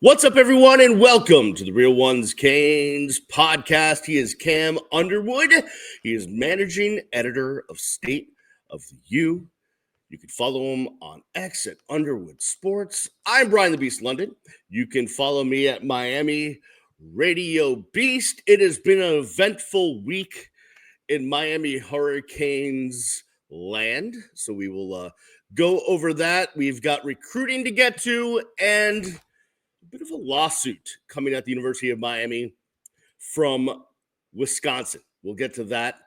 What's up, everyone, and welcome to the Real Ones Canes podcast. He is Cam Underwood. He is managing editor of State of the U. You can follow him on X at Underwood Sports. I'm Brian the Beast London. You can follow me at Miami Radio Beast. It has been an eventful week in Miami Hurricanes land, so we will go over that. We've got recruiting to get to and a bit of a lawsuit coming at the University of Miami from Wisconsin. We'll get to that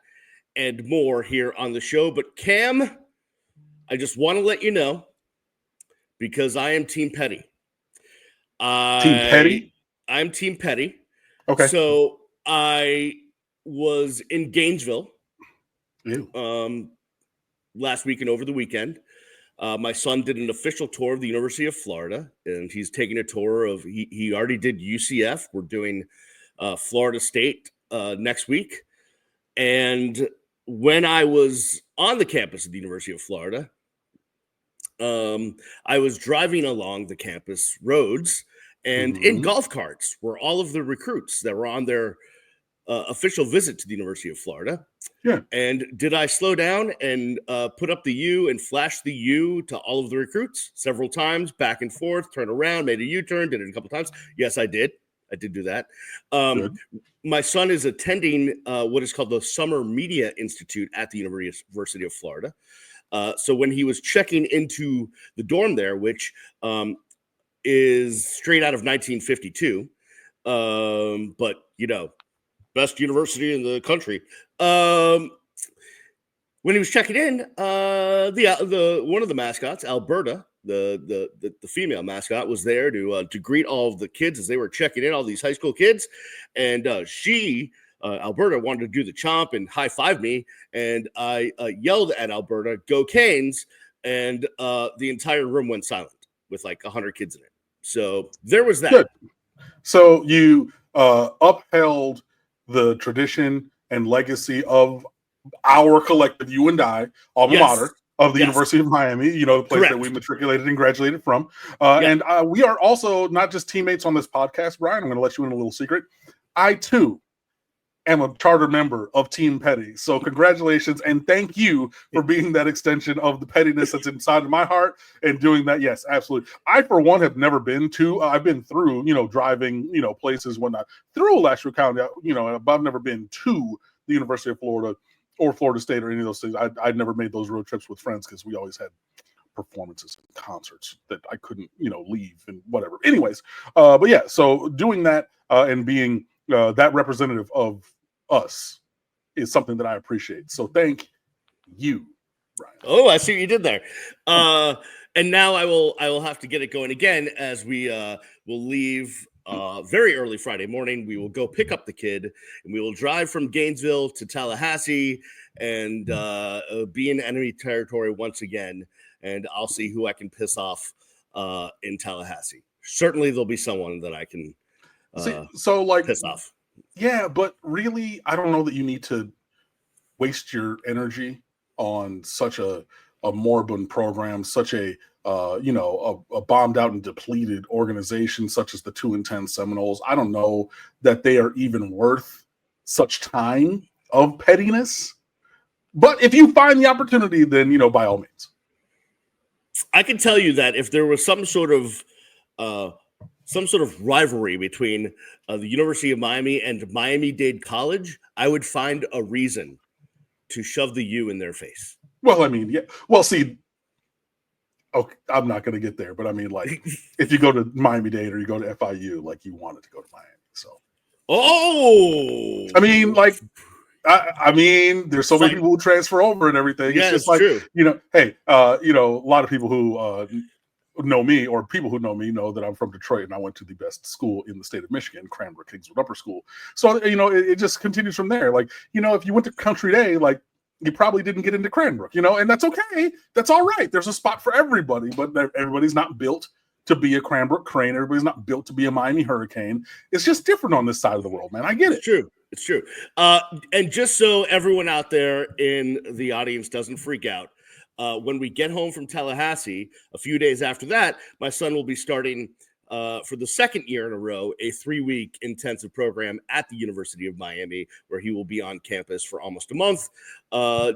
and more here on the show. But Cam, I just want to let you know, because I am Team Petty. Team Petty? I'm Team Petty. Okay. So I was in Gainesville last week and over the weekend. My son did an official tour of the University of Florida, and he's taking a tour of, he already did UCF. We're doing Florida State next week. And when I was on the campus of the University of Florida, I was driving along the campus roads, and in golf carts were all of the recruits that were on their official visit to the University of Florida. Yeah. And did I slow down and put up the U and flash the U to all of the recruits several times, back and forth, turn around, made a U-turn, did it a couple times? Yes, I did. I did do that. My son is attending what is called the Summer Media Institute at the University of Florida. So when he was checking into the dorm there, which is straight out of 1952, but, you know, best university in the country. When he was checking in, the one of the mascots, Alberta, the female mascot, was there to greet all of the kids as they were checking in, all these high school kids, and Alberta wanted to do the chomp and high five me, and I yelled at Alberta, "Go Canes!" and the entire room went silent with like 100 kids in it. So there was that. Good. So you upheld the tradition and legacy of our collective, you and I, alma mater of the University of Miami, you know, the place that we matriculated and graduated from. And we are also not just teammates on this podcast, Brian. I'm going to let you in a little secret. I, too, am a charter member of Team Petty. So congratulations and thank you for being that extension of the pettiness that's inside of my heart and doing that. Yes, absolutely. I, for one, have never been to, I've been through, driving, places when I through Lawsui County, but I've never been to the University of Florida or Florida State or any of those things. I'd never made those road trips with friends because we always had performances and concerts that I couldn't, leave and whatever. Anyways, but yeah, so doing that and being that representative of us is something that I appreciate. So thank you, Brian. Oh, I see what you did there. And now I will have to get it going again as we will leave very early Friday morning. We will go pick up the kid and we will drive from Gainesville to Tallahassee and be in enemy territory once again. And I'll see who I can piss off in Tallahassee. Certainly there'll be someone that I can piss off. Yeah, but really, I don't know that you need to waste your energy on such a moribund program, such a bombed out and depleted organization such as the 2-10 Seminoles. I don't know that they are even worth such time of pettiness. But if you find the opportunity, then, by all means. I can tell you that if there was some sort of rivalry between the University of Miami and Miami-Dade College, I would find a reason to shove the U in their face. Well, I mean, yeah. Well, see, okay, I'm not going to get there, but I mean, like, if you go to Miami-Dade or you go to FIU, like, you wanted to go to Miami, so. Oh! I mean, like, I mean, there's so many people who transfer over and everything. Yeah, it's just like, true. Hey, a lot of people who know me, or people who know me, know that I'm from Detroit and I went to the best school in the state of Michigan, Cranbrook Kingswood Upper School. So, it just continues from there. Like, if you went to Country Day, like, you probably didn't get into Cranbrook, and that's okay. That's all right. There's a spot for everybody, but everybody's not built to be a Cranbrook Crane. Everybody's not built to be a Miami Hurricane. It's just different on this side of the world, man. I get it. It's true. And just so everyone out there in the audience doesn't freak out, when we get home from Tallahassee, a few days after that, my son will be starting for the second year in a row, a 3-week intensive program at the University of Miami, where he will be on campus for almost a month,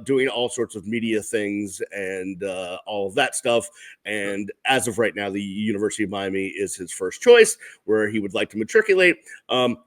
doing all sorts of media things and all of that stuff. And as of right now, the University of Miami is his first choice, where he would like to matriculate.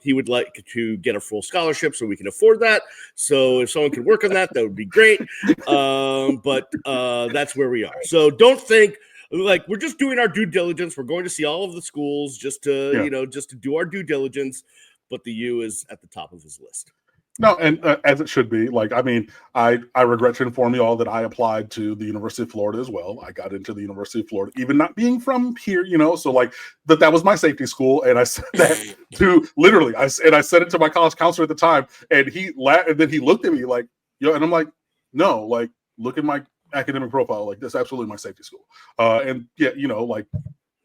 He would like to get a full scholarship so we can afford that. So if someone could work on that, that would be great. But that's where we are. So don't think like we're just doing our due diligence. We're going to see all of the schools just to, just to do our due diligence. But the U is at the top of his list. No, and as it should be. Like, I mean, I regret to inform you all that I applied to the University of Florida as well. I got into the University of Florida, even not being from here, so like that was my safety school. And I said that to literally, I said it to my college counselor at the time, and he laughed, and then he looked at me like, and I'm like, no, like, look at my academic profile, like that's absolutely my safety school. And yeah, like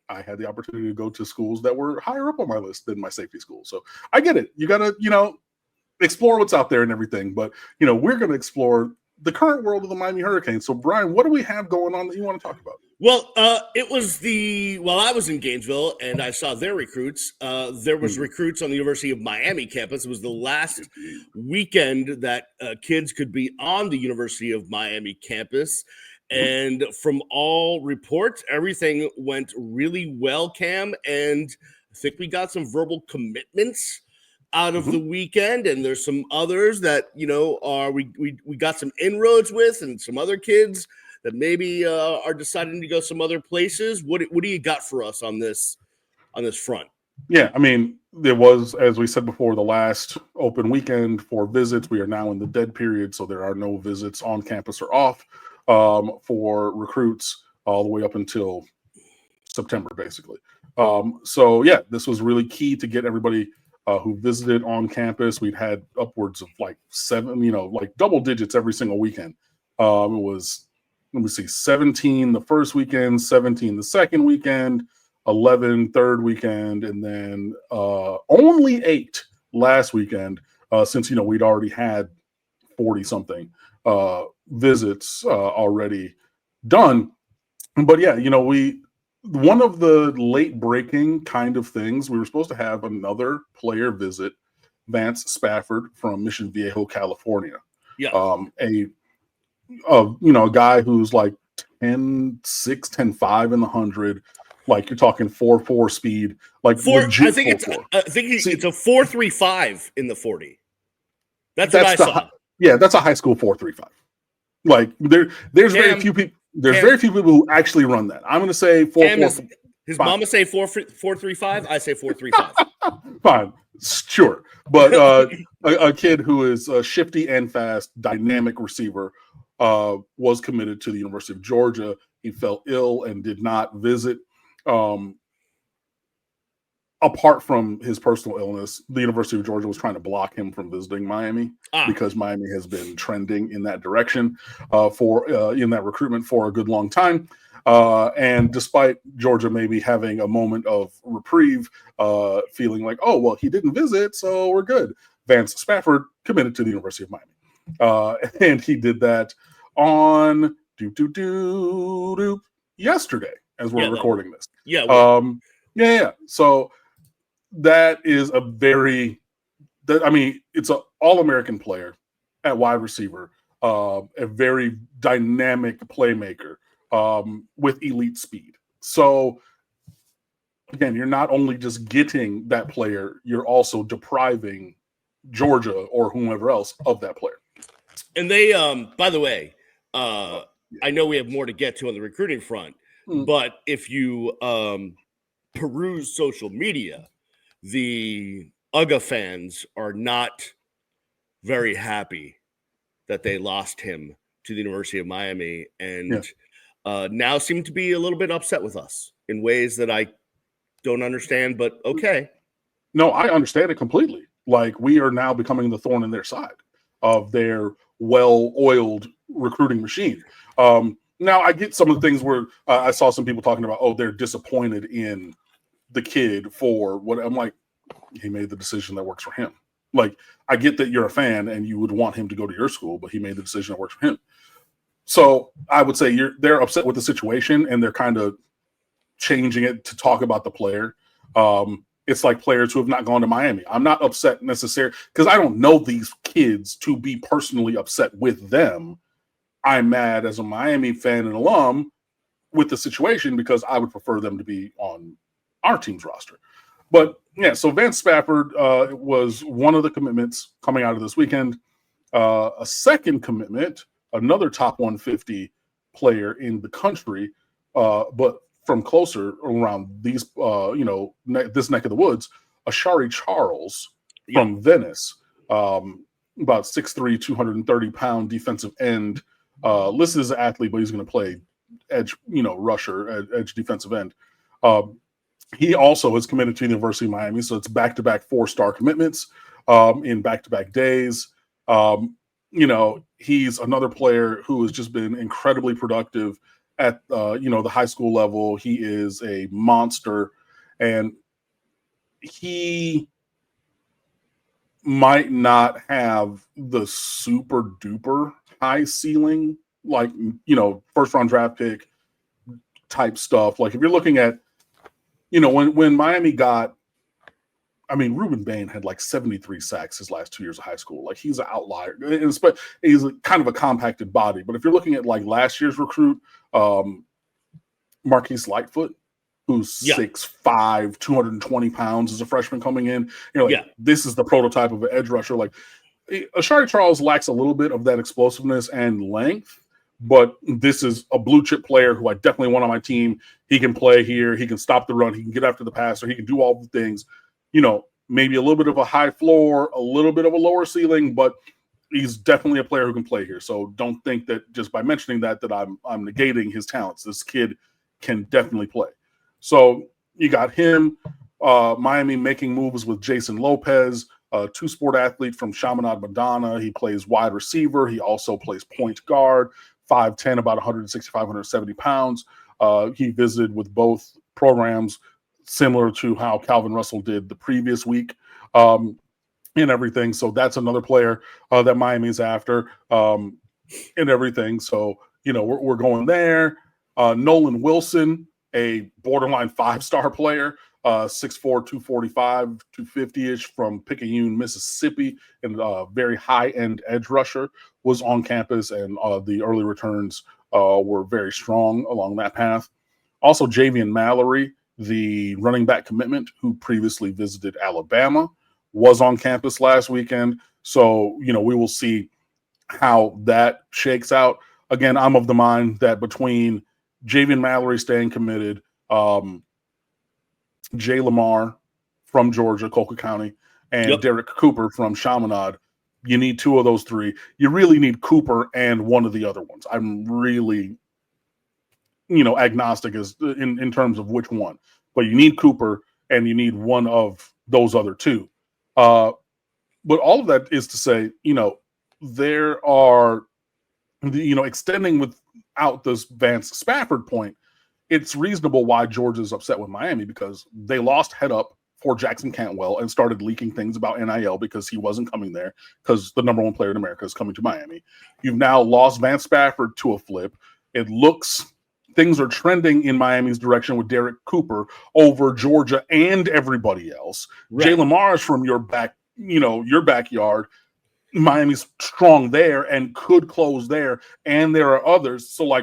I had the opportunity to go to schools that were higher up on my list than my safety school. So I get it. You gotta, explore what's out there and everything. But, we're going to explore the current world of the Miami Hurricanes. So, Brian, what do we have going on that you want to talk about? Well, it was I was in Gainesville and I saw their recruits. There was recruits on the University of Miami campus. It was the last weekend that kids could be on the University of Miami campus. And from all reports, everything went really well, Cam. And I think we got some verbal commitments out of the weekend, and there's some others that we got some inroads with, and some other kids that maybe are deciding to go some other places. What do you got for us on this front? Yeah, I mean, there was, as we said before, the last open weekend for visits. We are now in the dead period, so there are no visits on campus or off for recruits all the way up until September, basically. So yeah, this was really key to get everybody who visited on campus. We'd had upwards of like 7, like double digits every single weekend. It was, let me see, 17 the first weekend, 17 the second weekend, 11 third weekend, and then only 8 last weekend, since, we'd already had 40 something visits already done. But yeah, one of the late breaking kind of things, we were supposed to have another player visit Vance Spafford from Mission Viejo, California. Yeah. A guy who's like 10.6, 10.5 in the 100. Like you're talking 4.4 speed, like legit. I think it's a 4.35 in the 40. That's what I saw. That's a high school 4.35. Like there's very few people. There's very few people who actually run that. I'm going to say 4.4. His mama say 4.35. I say 4.35. Fine, sure. But a kid who is a shifty and fast, dynamic receiver was committed to the University of Georgia. He fell ill and did not visit. Apart from his personal illness, the University of Georgia was trying to block him from visiting Miami because Miami has been trending in that direction in that recruitment for a good long time. And despite Georgia maybe having a moment of reprieve, feeling like, oh, well, he didn't visit, so we're good. Vance Spafford committed to the University of Miami. And he did that on yesterday as we're recording this. Yeah. So that is it's an all-American player at wide receiver, a very dynamic playmaker with elite speed. So again, you're not only just getting that player, you're also depriving Georgia or whomever else of that player. And they, by the way, I know we have more to get to on the recruiting front, but if you peruse social media, the UGA fans are not very happy that they lost him to the University of Miami, and now seem to be a little bit upset with us in ways that I don't understand, but okay. No, I understand it completely. Like, we are now becoming the thorn in their side of their well-oiled recruiting machine. Now, I get some of the things where I saw some people talking about, oh, they're disappointed in the kid for what. I'm like, he made the decision that works for him. Like, I get that you're a fan and you would want him to go to your school, but he made the decision that works for him. So I would say they're upset with the situation and they're kind of changing it to talk about the player. It's like players who have not gone to Miami. I'm not upset necessarily because I don't know these kids to be personally upset with them. I'm mad as a Miami fan and alum with the situation because I would prefer them to be on our team's roster. But yeah, so Vance Spafford was one of the commitments coming out of this weekend. A second commitment, another top 150 player in the country, but from closer around these, this neck of the woods, Ashari Charles from Venice, about 6'3", 230-pound defensive end, listed as an athlete, but he's going to play edge, rusher, edge defensive end. He also is committed to the University of Miami, so it's back-to-back 4-star commitments in back-to-back days. He's another player who has just been incredibly productive at the high school level. He is a monster, and he might not have the super duper high ceiling, like, first round draft pick type stuff. Like if you're looking at, when Miami got, Ruben Bain had like 73 sacks his last 2 years of high school. Like he's an outlier. He's kind of a compacted body. But if you're looking at like last year's recruit, Marquise Lightfoot, who's 6'5", 220 pounds as a freshman coming in, this is the prototype of an edge rusher. Like Ashari Charles lacks a little bit of that explosiveness and length, but this is a blue chip player who I definitely want on my team. He can play here. He can stop the run. He can get after the passer. He can do all the things. Maybe a little bit of a high floor, a little bit of a lower ceiling, but he's definitely a player who can play here. So don't think that just by mentioning that I'm negating his talents. This kid can definitely play. So you got him. Miami making moves with Jason Lopez, a two-sport athlete from Chaminade, Madonna. He plays wide receiver. He also plays point guard, 5'10", about 165, 170 pounds. He visited with both programs, similar to how Calvin Russell did the previous week, and everything. So that's another player that Miami's after, and everything. So, we're going there. Nolan Wilson, a borderline 5-star player, 6'4", 245, 250-ish from Picayune, Mississippi, and a very high-end edge rusher, was on campus, and the early returns were very strong along that path. Also, Javian Mallory, the running back commitment who previously visited Alabama, was on campus last weekend. So, we will see how that shakes out. Again, I'm of the mind that between Javian Mallory staying committed, Jay Lamar from Georgia, Colquitt County, and Derek Cooper from Chaminade, you need 2 of those 3. You really need Cooper and one of the other ones. I'm really, agnostic as in terms of which one. But you need Cooper and you need one of those other 2. But all of that is to say, there are, extending without this Vance Spafford point, it's reasonable why Georgia's upset with Miami, because they lost head up for Jackson Cantwell and started leaking things about NIL because he wasn't coming there because the number 1 player in America is coming to Miami. You've now lost Vance Spafford to a flip. It looks things are trending in Miami's direction with Derek Cooper over Georgia and everybody else. Right. Jay Lamar is from your backyard. Miami's strong there and could close there, and there are others. So,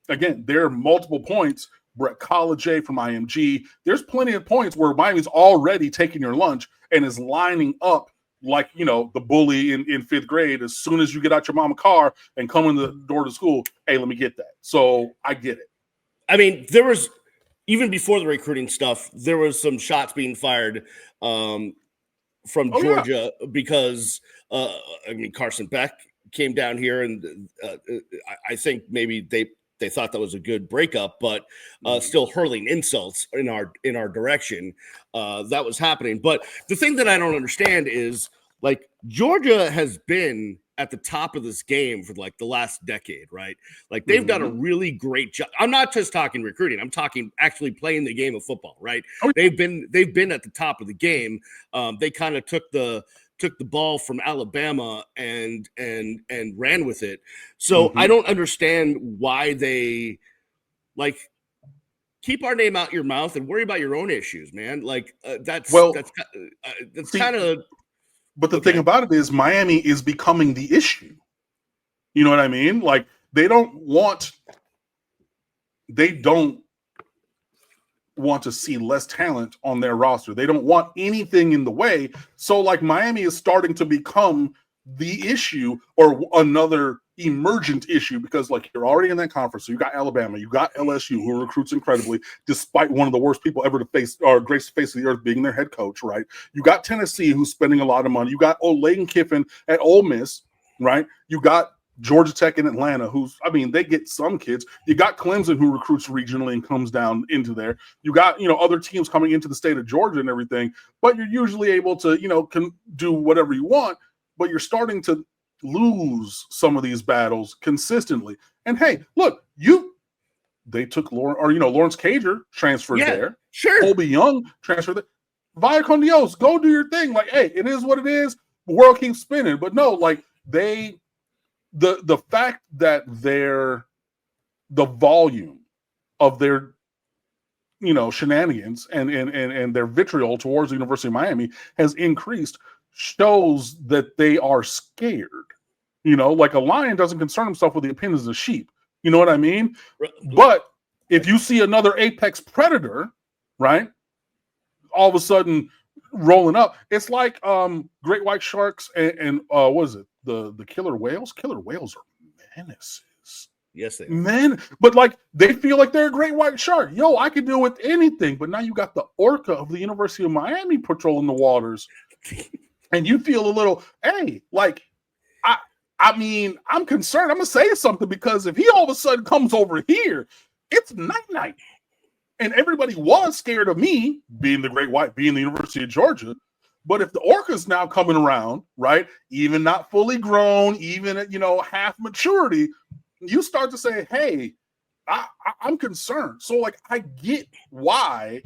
again, there are multiple points. Brett College from IMG. There's plenty of points where Miami's already taking your lunch and is lining up like, the bully in 5th grade. As soon as you get out your mama car and come in the door to school, hey, let me get that. So I get it. There was, even before the recruiting stuff, there was some shots being fired from Georgia because, Carson Beck came down here, and I think maybe they thought that was a good breakup, but still hurling insults in our direction. That was happening. But the thing that I don't understand is, Georgia has been at the top of this game for the last decade, right? They've done a really great job. I'm not just talking recruiting. I'm talking actually playing the game of football, right? They've been at the top of the game. They kind of took the ball from Alabama and ran with it. So I don't understand why they keep our name out your mouth and worry about your own issues, man. Like that's kind of. But the thing about it is, Miami is becoming the issue. You know what I mean? Like they don't want to see less talent on their roster. They don't want anything in the way. So like Miami is starting to become the issue or another emergent issue because like you're already in that conference. So you got Alabama, you got LSU who recruits incredibly despite one of the worst people ever to face or grace the face of the earth being their head coach, right? You got Tennessee who's spending a lot of money. You got Lane Kiffin at Ole Miss, right? You got Georgia Tech in Atlanta, they get some kids. You got Clemson who recruits regionally and comes down into there. You got, other teams coming into the state of Georgia and everything, but you're usually able to, can do whatever you want, but you're starting to lose some of these battles consistently. And hey, look, they took Lawrence Cager transferred there. Sure. Colby Young transferred there. Vaya con Dios, go do your thing. Like, hey, it is what it is. The world keeps spinning. But no, like the fact that the volume of their shenanigans and their vitriol towards the University of Miami has increased shows that they are scared. Like a lion doesn't concern himself with the opinions of sheep. You know what I mean? But if you see another apex predator, right, all of a sudden rolling up, it's like great white sharks and what is it? The killer whales? Killer whales are menaces. Yes, they are. Man, but like they feel like they're a great white shark. Yo, I can deal with anything. But now you got the orca of the University of Miami patrolling the waters. And you feel a little, hey, like, I mean, I'm concerned. I'm going to say something because if he all of a sudden comes over here, it's night-night. And everybody was scared of me being the great white, being the University of Georgia. But if the orca's now coming around, right, even not fully grown, even at, half maturity, you start to say, hey, I'm concerned. So, like, I get why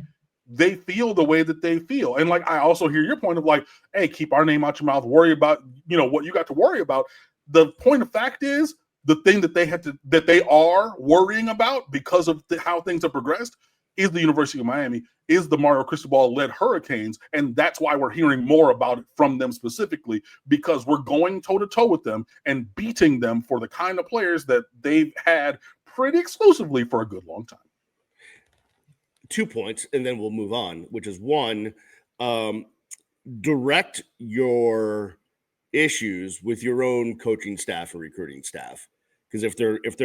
they feel the way that they feel. And, like, I also hear your point of, like, hey, keep our name out your mouth, worry about, what you got to worry about. The point of fact is, the thing that they are worrying about because of how things have progressed is the University of Miami, is the Mario Cristobal-led Hurricanes, and that's why we're hearing more about it from them specifically, because we're going toe-to-toe with them and beating them for the kind of players that they've had pretty exclusively for a good long time. 2 points, and then we'll move on, which is one, direct your issues with your own coaching staff and recruiting staff. Because if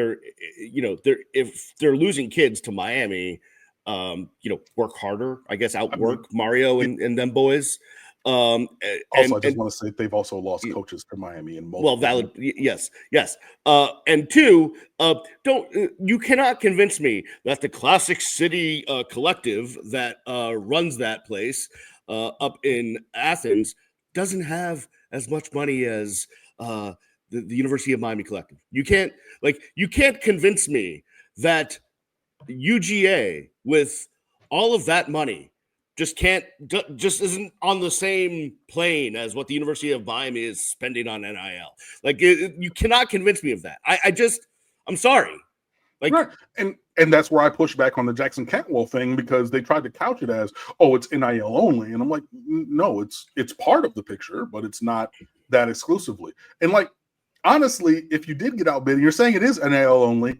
they're losing kids to Miami, work harder, I guess, outwork Mario and them boys. I just want to say they've also lost coaches to Miami and well, valid, yes. And two, you cannot convince me that the Classic City collective that runs that place up in Athens doesn't have as much money as the University of Miami collective. You can't convince me that UGA with all of that money just isn't on the same plane as what the University of Miami is spending on NIL. Like you cannot convince me of that. I'm sorry. Like, right. And that's where I push back on the Jackson Cantwell thing, because they tried to couch it as, oh, it's NIL only. And I'm like, no, it's part of the picture, but it's not that exclusively. And like, honestly, if you did get outbid and you're saying it is NIL only,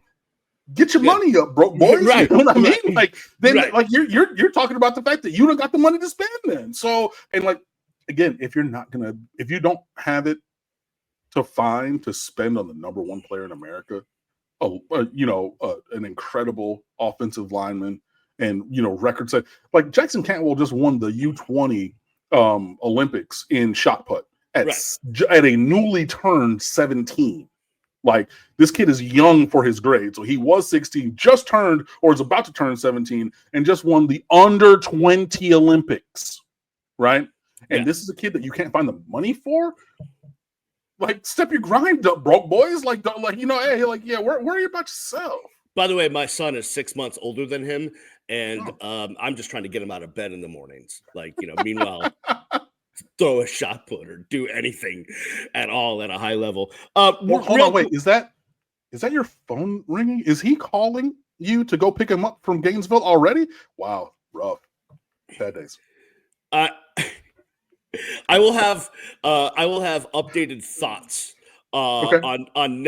get your money up, broke boys. Right. You know what I mean? Right. Like then, right. like you're talking about the fact that you don't got the money to spend then. So, and like again, if you don't have it to spend on the number one player in America, an incredible offensive lineman, and record set like Jackson Cantwell just won the U20 Olympics in shot put at a newly turned 17. Like, this kid is young for his grade. So he was 16, just turned or is about to turn 17, and just won the under 20 Olympics, right? And this is a kid that you can't find the money for. Like, step your grind up, broke boys. Like, hey, worry about yourself. By the way, my son is 6 months older than him, and I'm just trying to get him out of bed in the mornings. Like, meanwhile, throw a shot put or do anything at all at a high level. Hold on, wait. Is that your phone ringing? Is he calling? you to go pick him up from Gainesville already? Wow, rough. Bad days. I will have updated thoughts Okay. on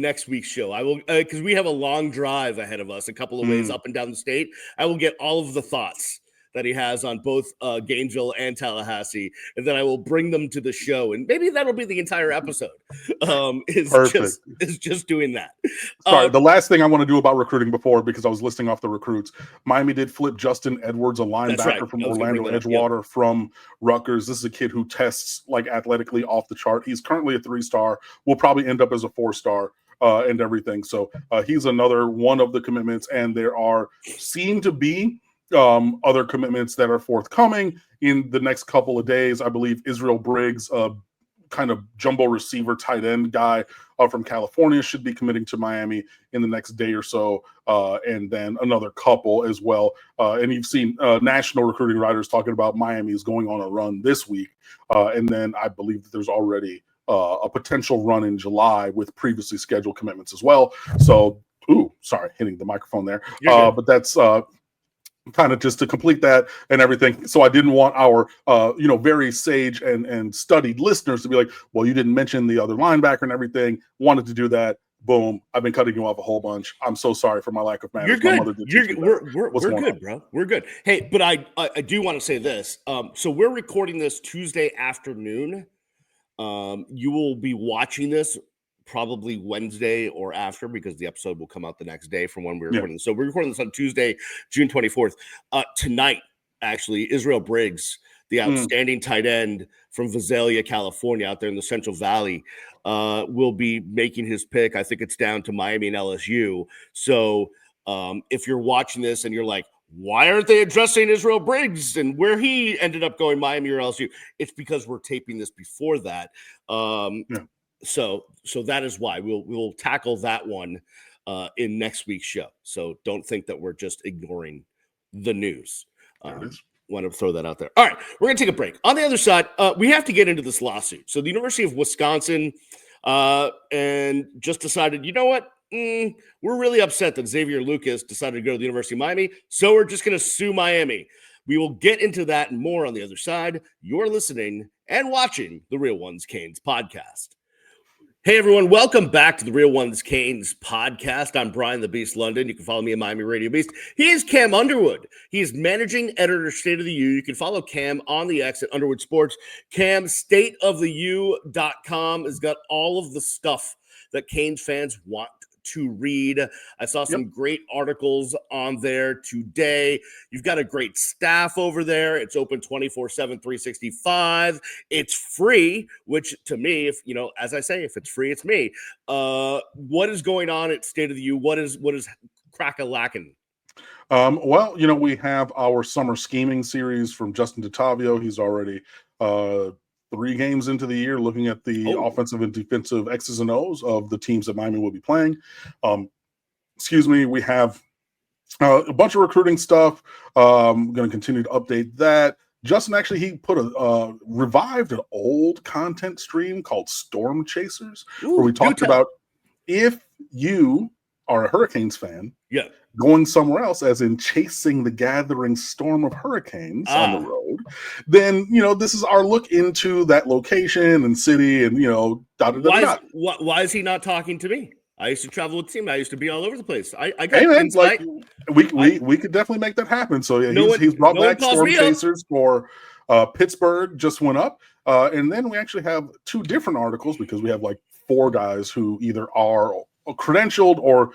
next week's show. I will, because we have a long drive ahead of us, a couple of ways up and down the state. I will get all of the thoughts that he has on both Gainesville and Tallahassee, and then I will bring them to the show, and maybe that'll be the entire episode. Perfect. Is just doing that. Sorry, the last thing I want to do about recruiting before, because I was listing off the recruits, Miami did flip Justin Edwards, a linebacker from Orlando Edgewater from Rutgers. This is a kid who tests like athletically off the chart. He's currently a 3-star, will probably end up as a 4-star and everything. So he's another one of the commitments, and there seem to be other commitments that are forthcoming in the next couple of days. I believe Israel Briggs, kind of jumbo receiver tight end guy from California, should be committing to Miami in the next day or so, and then another couple as well. And you've seen national recruiting writers talking about Miami is going on a run this week, and then I believe that there's already a potential run in July with previously scheduled commitments as well. So, sorry, hitting the microphone there. But that's kind of just to complete that and everything. So I didn't want our very sage and studied listeners to be like, well, you didn't mention the other linebacker and everything. Wanted to do that. Boom. I've been cutting you off a whole bunch. I'm so sorry for my lack of manners. You're good. We're good, bro. We're good. Hey, but I do want to say this. So we're recording this Tuesday afternoon. You will be watching this probably Wednesday or after, because the episode will come out the next day from when we're recording. So we're recording this on Tuesday, June 24th. Tonight, actually, Israel Briggs, the outstanding tight end from Visalia, California, out there in the Central Valley, will be making his pick. I think it's down to Miami and LSU. So if you're watching this and you're like, why aren't they addressing Israel Briggs and where he ended up going, Miami or LSU? It's because we're taping this before that. So that is why we'll tackle that one in next week's show. So don't think that we're just ignoring the news. Want to throw that out there. All right, we're going to take a break. On the other side, we have to get into this lawsuit. So the University of Wisconsin and just decided, you know what? We're really upset that Xavier Lucas decided to go to the University of Miami, so we're just going to sue Miami. We will get into that and more on the other side. You're listening and watching the Real Ones Canes podcast. Hey, everyone. Welcome back to the Real Ones Canes podcast. I'm Brian the Beast London. You can follow me at Miami Radio Beast. He is Cam Underwood. He is managing editor, State of the U. You can follow Cam on the X at Underwood Sports. Cam, stateoftheu.com has got all of the stuff that Canes fans want to read. I saw some great articles on there today. You've got a great staff over there. It's open 24/7, 365. It's free, which to me, if as I say, if it's free, it's me. What is going on at State of the U? What is crack-a-lackin'? Well, we have our summer scheming series from Justin DeTavio. He's already 3 games into the year, looking at the offensive and defensive X's and O's of the teams that Miami will be playing. We have a bunch of recruiting stuff. I'm going to continue to update that. Justin, actually, he put revived an old content stream called Storm Chasers, where we talked about if you are a Hurricanes fan, going somewhere else, as in chasing the gathering storm of hurricanes on the road, then this is our look into that location and city, and why is he not talking to me? I used to travel with the team. I used to be all over the place. I got insight. We could definitely make that happen. So he's brought back Storm Chasers for Pittsburgh. Just went up, and then we actually have 2 different articles, because we have like 4 guys who either are credentialed or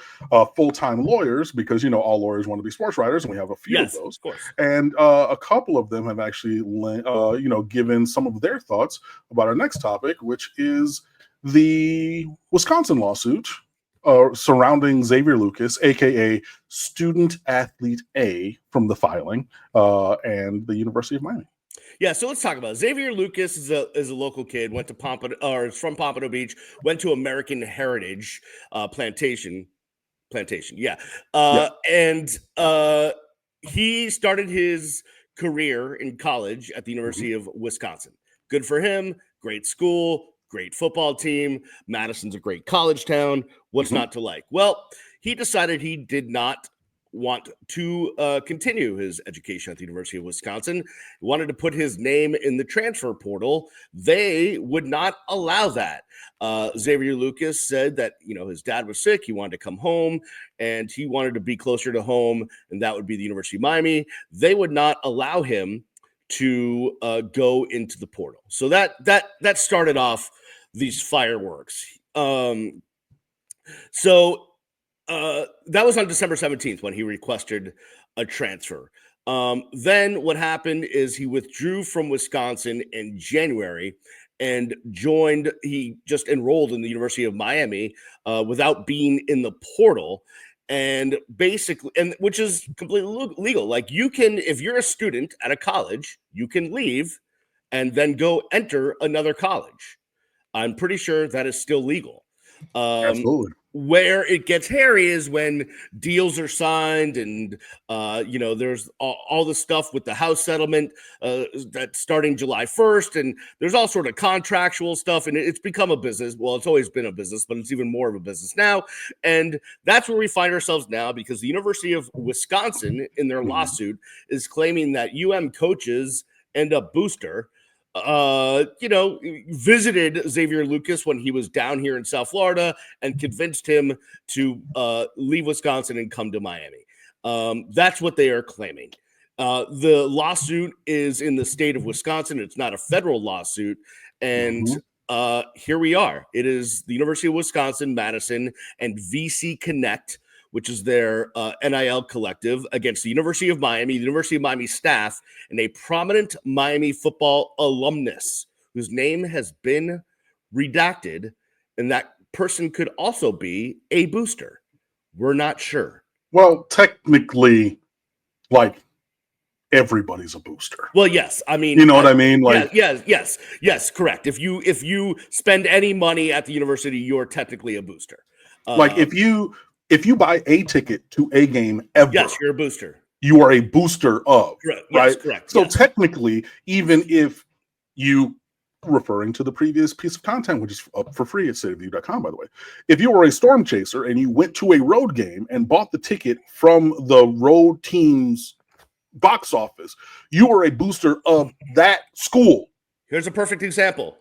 full-time lawyers, because all lawyers want to be sports writers, and we have a few of those. Of course. And a couple of them have actually given some of their thoughts about our next topic, which is the Wisconsin lawsuit surrounding Xavier Lucas, aka Student Athlete A from the filing, and the University of Miami. Yeah, so let's talk about it. Xavier Lucas is a local kid, went to is from Pompano Beach, went to American Heritage Plantation. Yeah. And he started his career in college at the University of Wisconsin. Good for him. Great school, great football team. Madison's a great college town. What's not to like? Well, he decided he did not want to continue his education at the University of Wisconsin. He wanted to put his name in the transfer portal. They would not allow that. Xavier Lucas said that, his dad was sick. He wanted to come home and he wanted to be closer to home, and that would be the University of Miami. They would not allow him to go into the portal. So that started off these fireworks. So that was on December 17th when he requested a transfer. Then what happened is he withdrew from Wisconsin in January and he just enrolled in the University of Miami without being in the portal. And basically, which is completely legal. Like, you can, if you're a student at a college, you can leave and then go enter another college. I'm pretty sure that is still legal. Absolutely. Where it gets hairy is when deals are signed and, there's all the stuff with the house settlement that's starting July 1st. And there's all sort of contractual stuff. And it's become a business. Well, it's always been a business, but it's even more of a business now. And that's where we find ourselves now, because the University of Wisconsin, in their lawsuit, is claiming that coaches and a booster visited Xavier Lucas when he was down here in South Florida and convinced him to leave Wisconsin and come to Miami. That's what they are claiming. The lawsuit is in the state of Wisconsin. It's not a federal lawsuit. And here we are. It is the University of Wisconsin, Madison, and VC Connect, which is their NIL collective, against the University of Miami staff, and a prominent Miami football alumnus whose name has been redacted, and that person could also be a booster. We're not sure. Well, technically, everybody's a booster. Well, yes. I mean, what I mean? Yes, correct. If you spend any money at the university, you're technically a booster. If you buy a ticket to a game ever, yes, you're a booster. You are a booster of, right? Yes, correct. So technically, even if you, referring to the previous piece of content, which is up for free at cityofview.com, by the way, if you were a storm chaser and you went to a road game and bought the ticket from the road team's box office, you were a booster of that school. Here's a perfect example.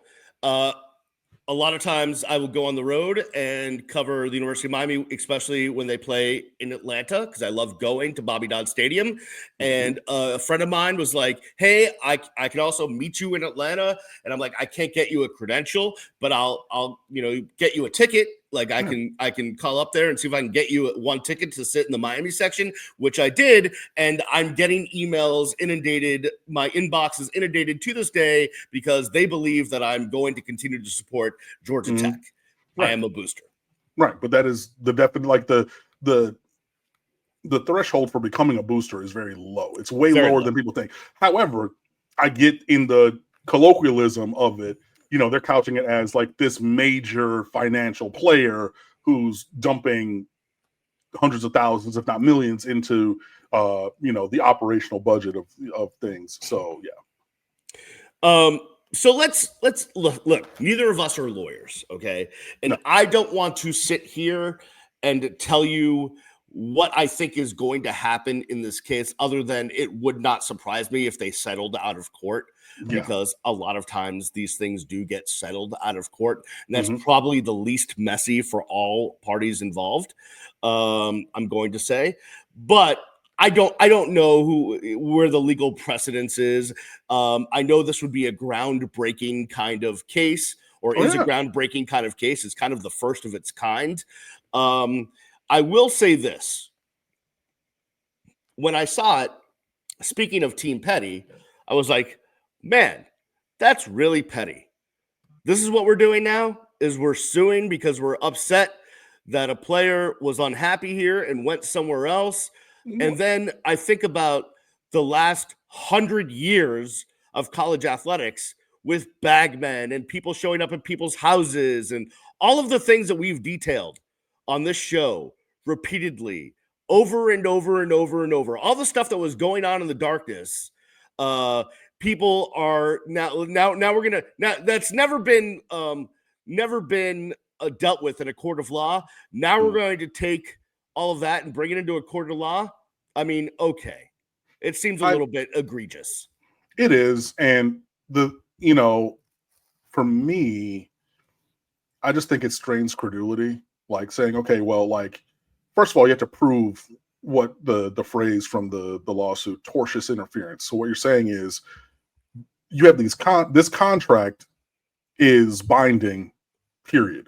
A lot of times I will go on the road and cover the University of Miami, especially when they play in Atlanta, because I love going to Bobby Dodd Stadium. And a friend of mine was like, hey, I can also meet you in Atlanta. And I'm like, I can't get you a credential, but I'll get you a ticket. Like, I can call up there and see if I can get you one ticket to sit in the Miami section, which I did. And I'm getting emails inundated. My inbox is inundated to this day because they believe that I'm going to continue to support Georgia Tech. Right. I am a booster. Right. But that is the definite, the threshold for becoming a booster is very low. It's way lower than people think. However, I get in the colloquialism of it, they're couching it as this major financial player who's dumping hundreds of thousands, if not millions, into the operational budget of things. So yeah. So let's look. Neither of us are lawyers, okay? And no. I don't want to sit here and tell you what I think is going to happen in this case, other than it would not surprise me if they settled out of court. Because a lot of times these things do get settled out of court. And that's probably the least messy for all parties involved, I'm going to say. But I don't know where the legal precedence is. I know this would be a groundbreaking kind of case, or is a groundbreaking kind of case. It's kind of the first of its kind. I will say this. When I saw it, speaking of Team Petty, I was like, man, that's really petty. This is what we're doing now, is we're suing because we're upset that a player was unhappy here and went somewhere else. And then I think about the last 100 years of college athletics with bagmen and people showing up at people's houses and all of the things that we've detailed on this show repeatedly, over and over and over and over. All the stuff that was going on in the darkness, people are now we're gonna, now that's never been dealt with in a court of law. Now we're going to take all of that and bring it into a court of law, I mean, okay. It seems a little bit egregious. It is. And for me, I just think it strains credulity. Like saying, okay, well, like, first of all, you have to prove what the phrase from the lawsuit, tortious interference. So what you're saying is you have this contract is binding, period.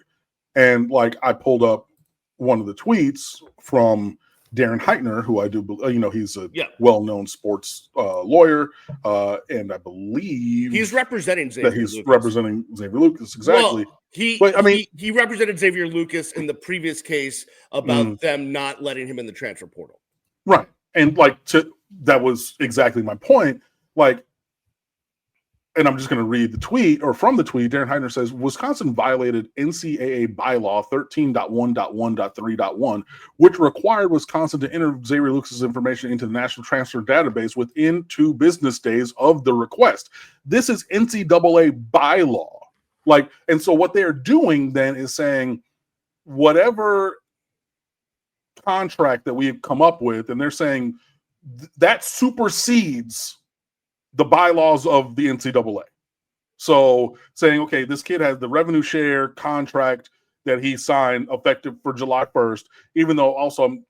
And like I pulled up one of the tweets from Darren Heitner, who I do, he's a well-known sports lawyer, and I believe he's representing Xavier Lucas. Representing Xavier Lucas, exactly. Well, he represented Xavier Lucas in the previous case about them not letting him in the transfer portal. Right, and that was exactly my point. Like, and I'm just going to read the tweet, or from the tweet, Darren Heitner says, Wisconsin violated NCAA bylaw 13.1.1.3.1, which required Wisconsin to enter Xavier Lucas' information into the National Transfer Database within 2 business days of the request. This is NCAA bylaw. Like, and so what they're doing then is saying, whatever contract that we've come up with, and they're saying that supersedes the bylaws of the NCAA. So saying, okay, this kid has the revenue share contract that he signed effective for July 1st, even though also I'm,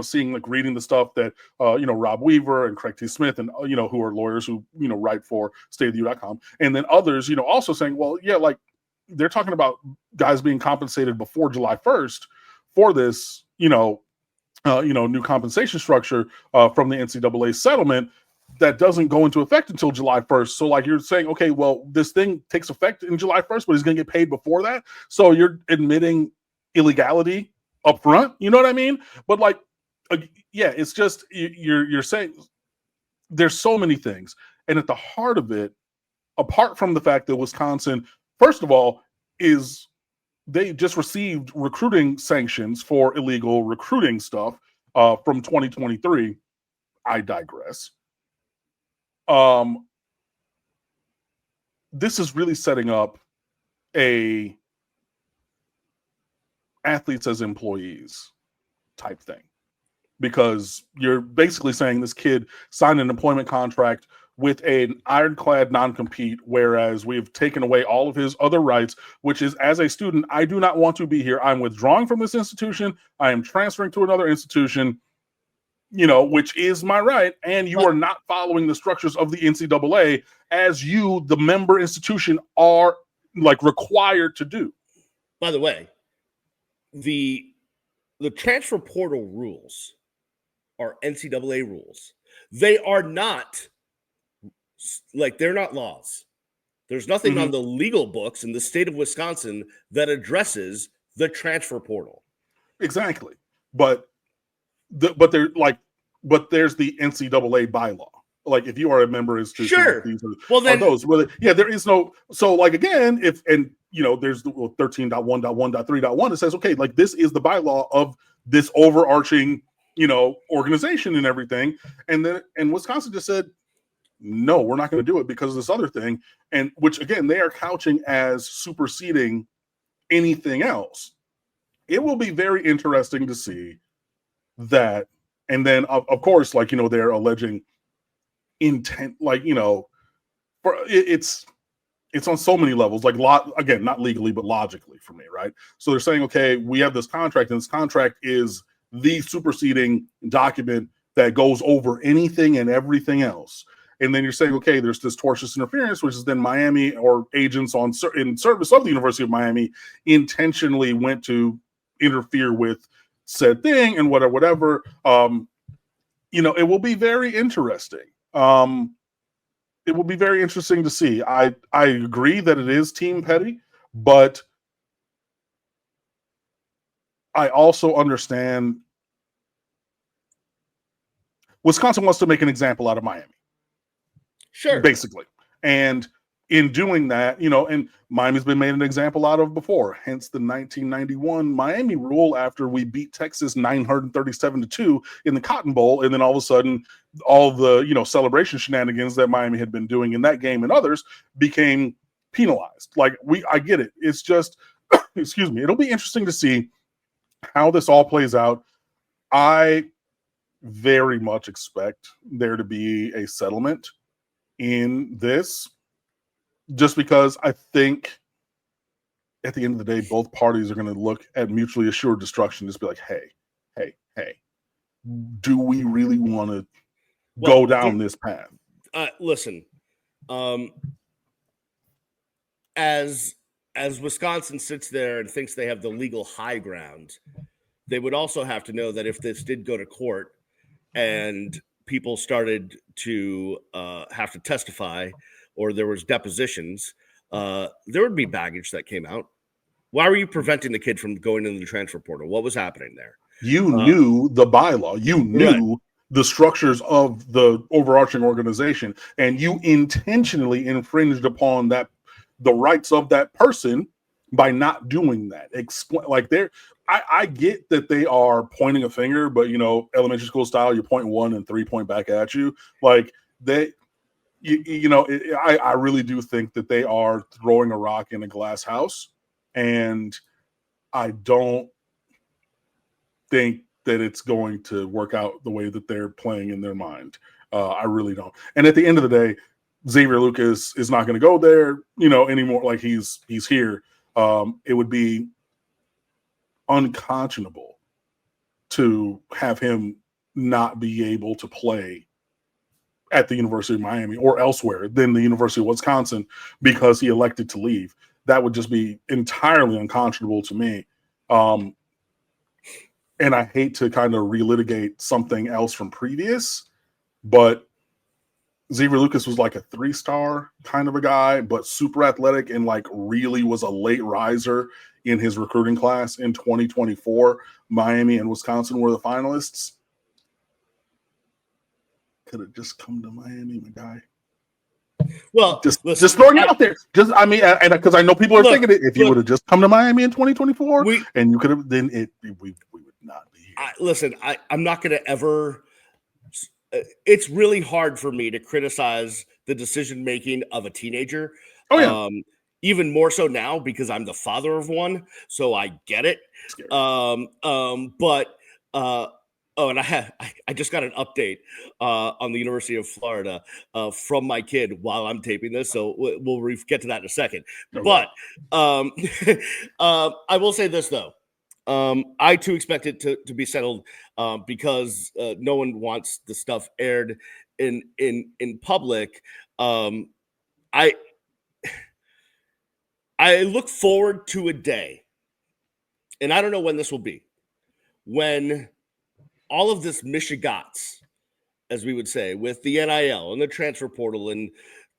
seeing, like, reading the stuff that, Rob Weaver and Craig T. Smith and, who are lawyers who, write for stateoftheu.com. And then others, also saying, well, yeah, like they're talking about guys being compensated before July 1st for this, new compensation structure from the NCAA settlement that doesn't go into effect until July 1st. So like you're saying, okay, well, this thing takes effect in July 1st, but he's going to get paid before that. So you're admitting illegality up front. You know what I mean? But like, it's just, you're saying there's so many things. And at the heart of it, apart from the fact that Wisconsin, first of all, they just received recruiting sanctions for illegal recruiting stuff from 2023. I digress. This is really setting up a athletes as employees type thing, because you're basically saying this kid signed an employment contract with an ironclad non-compete, whereas we've taken away all of his other rights, which is, as a student, I do not want to be here. I'm withdrawing from this institution. I am transferring to another institution, which is my right, and you are not following the structures of the NCAA as you, the member institution, are like required to do. By the way, the transfer portal rules are NCAA rules. They are not they're not laws. There's nothing on the legal books in the state of Wisconsin that addresses the transfer portal. Exactly, but there's the NCAA bylaw. Like, if you are a member institution, sure. These are those. Well, yeah, there is no. So, like, again, there's the 13.1.1.3.1. It says, okay, like, this is the bylaw of this overarching, organization and everything. And Wisconsin just said, no, we're not going to do it because of this other thing. And which, again, they are couching as superseding anything else. It will be very interesting to see that. And then, of course, like, they're alleging intent, like, it's on so many levels, like, again, not legally, but logically for me, right? So they're saying, okay, we have this contract, and this contract is the superseding document that goes over anything and everything else. And then you're saying, okay, there's this tortious interference, which is then Miami or agents in service of the University of Miami intentionally went to interfere with said thing and whatever. It will be very interesting. It will be very interesting to see. I agree that it is team petty, but I also understand Wisconsin wants to make an example out of Miami. Sure. Basically. And in doing that, and Miami's been made an example out of before, hence the 1991 Miami rule after we beat Texas 937-2 in the Cotton Bowl. And then all of a sudden, all the, celebration shenanigans that Miami had been doing in that game and others became penalized. Like, I get it. It's just, excuse me, it'll be interesting to see how this all plays out. I very much expect there to be a settlement in this, just because I think at the end of the day, both parties are going to look at mutually assured destruction, just be like, hey, do we really want to go down this path? Listen, as Wisconsin sits there and thinks they have the legal high ground, they would also have to know that if this did go to court and people started to have to testify, or there was depositions, there would be baggage that came out. Why were you preventing the kid from going into the transfer portal? What was happening there? You knew the bylaw. You knew the structures of the overarching organization, and you intentionally infringed upon the rights of that person by not doing that. I get that they are pointing a finger, but elementary school style, you point one and 3 point back at you. Like I really do think that they are throwing a rock in a glass house, and I don't think that it's going to work out the way that they're playing in their mind. I really don't. And at the end of the day, Xavier Lucas is not going to go there, anymore. Like he's here. It would be unconscionable to have him not be able to play at the University of Miami or elsewhere than the University of Wisconsin because he elected to leave. That would just be entirely unconscionable to me. And I hate to kind of relitigate something else from previous, but Xavier Lucas was like a 3-star kind of a guy, but super athletic and like really was a late riser in his recruiting class in 2024. Miami and Wisconsin were the finalists. Could have just come to Miami, my guy. Well, just throwing it out there. And because I know people are thinking it. If you would have just come to Miami in 2024, and you could have, then we would not be here. I'm not going to ever. It's really hard for me to criticize the decision making of a teenager. Oh yeah. Even more so now because I'm the father of one, so I get it. And I just got an update on the University of Florida from my kid while I'm taping this, so we'll get to that in a second. Okay. But I will say this though. I too expect it to be settled because no one wants the stuff aired in public. I look forward to a day, and I don't know when this will be, when all of this Michigats, as we would say, with the NIL and the transfer portal and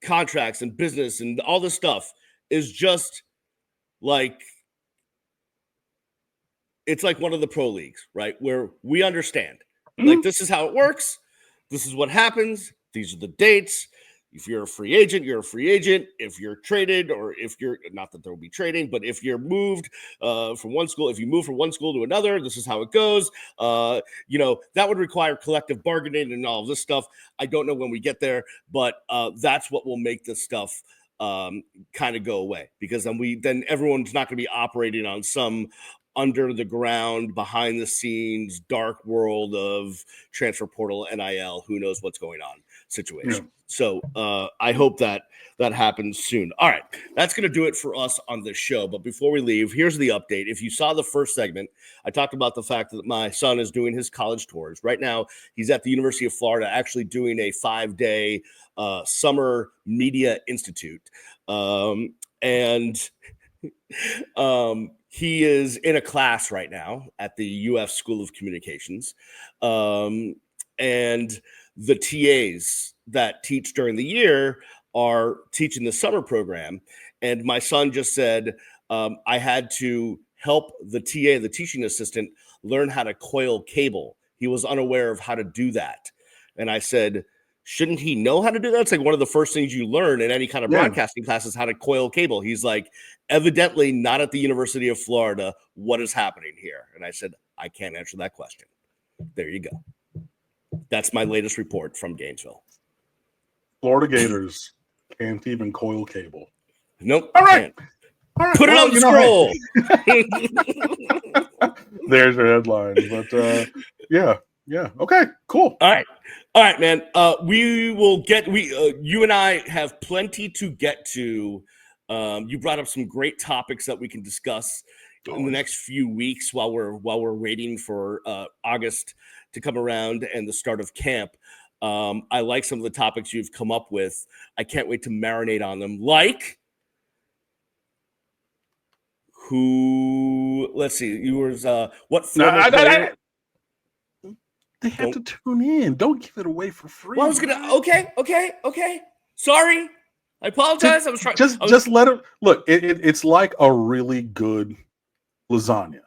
contracts and business and all this stuff is just like, it's like one of the pro leagues, right? Where we understand, like, this is how it works. This is what happens. These are the dates. If you're a free agent, you're a free agent. If you're traded, or if you're not that there will be trading, but if you're moved from one school, if you move from one school to another, this is how it goes. That would require collective bargaining and all of this stuff. I don't know when we get there, but that's what will make this stuff kind of go away, because then everyone's not going to be operating on some under the ground, behind the scenes, dark world of transfer portal, NIL, who knows what's going on situation. Yeah. So I hope that happens soon. All right, that's going to do it for us on this show. But before we leave, here's the update. If you saw the first segment, I talked about the fact that my son is doing his college tours. Right now, he's at the University of Florida actually doing a 5-day summer media institute. He is in a class right now at the UF School of Communications. And the TAs that teach during the year are teaching the summer program. And my son just said, I had to help the TA, the teaching assistant, learn how to coil cable. He was unaware of how to do that. And I said, shouldn't he know how to do that? It's like one of the first things you learn in any kind of broadcasting class is how to coil cable. He's like, evidently not at the University of Florida. What is happening here? And I said, I can't answer that question. There you go. That's my latest report from Gainesville. Florida Gators can't even coil cable. Nope. All right. Put it on the scroll. There's your headline. But Yeah. Okay, cool. All right, man. We will get you and I have plenty to get to. You brought up some great topics that we can discuss in the next few weeks while we're waiting for August to come around and the start of camp. I like some of the topics you've come up with. I can't wait to marinate on them. Like who? Let's see. You were what former player? They have to tune in. Don't give it away for free. Well, I was gonna. Okay. Sorry, I apologize. I was trying. Just let it look. It's like a really good lasagna,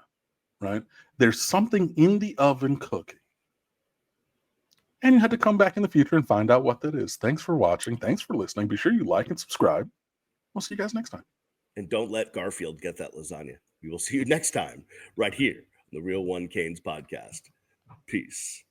right? There's something in the oven cooking, and you had to come back in the future and find out what that is. Thanks for watching. Thanks for listening. Be sure you like and subscribe. We'll see you guys next time. And don't let Garfield get that lasagna. We will see you next time right here on the Real One Canes podcast. Peace.